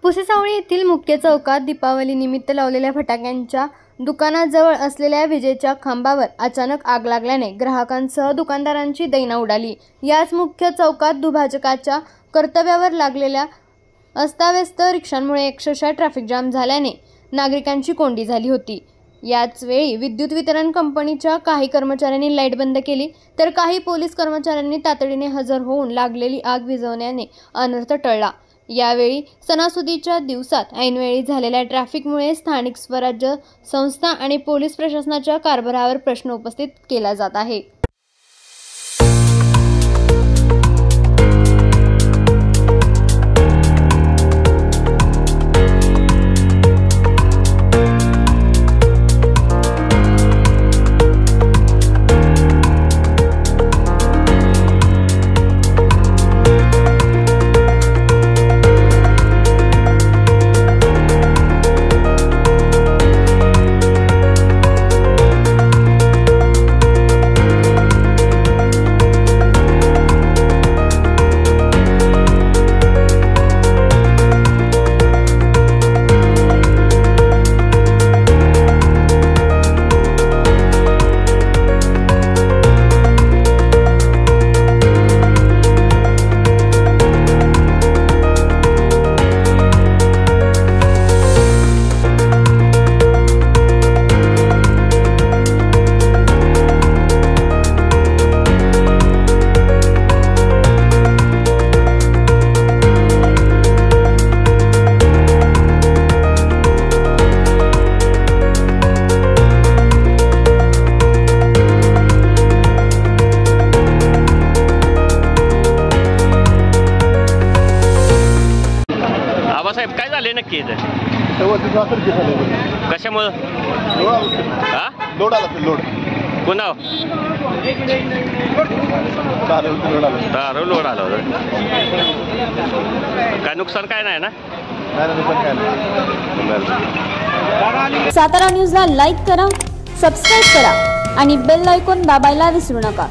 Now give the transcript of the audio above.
पुसेसावळी येथील मुख्य चौकात दीपावलीनिमित्त लावलेल्या फटाक्यांच्या दुकानाजवळ असलेल्या विजेच्या खांबावर अचानक आग लागल्याने ग्राहकांसह दुकानदारांची दैना उडाली। याच मुख्य चौकात दुभाजकाच्या कर्तव्यावर लागलेल्या अस्ताव्यस्त रिक्षांमुळे अक्षरशः ट्रॅफिक जाम झाल्याने नागरिकांची कोंडी झाली होती। याच वेळी विद्युत वितरण कंपनीच्या काही कर्मचाऱ्यांनी लाईट बंद केली, तर काही पोलीस कर्मचाऱ्यांनी तातडीने हजर होऊन लागलेली आग विझवण्याने अनर्थ टळला। यावेळी सणासुदीच्या दिवसात ऐनवेळी झालेल्या ट्रॅफिकमुळे स्थानिक स्वराज्य संस्था आणि पोलीस प्रशासनाच्या कारभारावर प्रश्न उपस्थित केला जात आहे। साहेब काय झाले नक्की इथे? कशामुळे? लोड आला लोड कोणाव? तारव लोड आला होता। काय नुकसान काय नाही ना? सातारा न्यूजला लाईक करा, सबस्क्राईब करा आणि बेल आयकॉन दाबायला विसरू नका।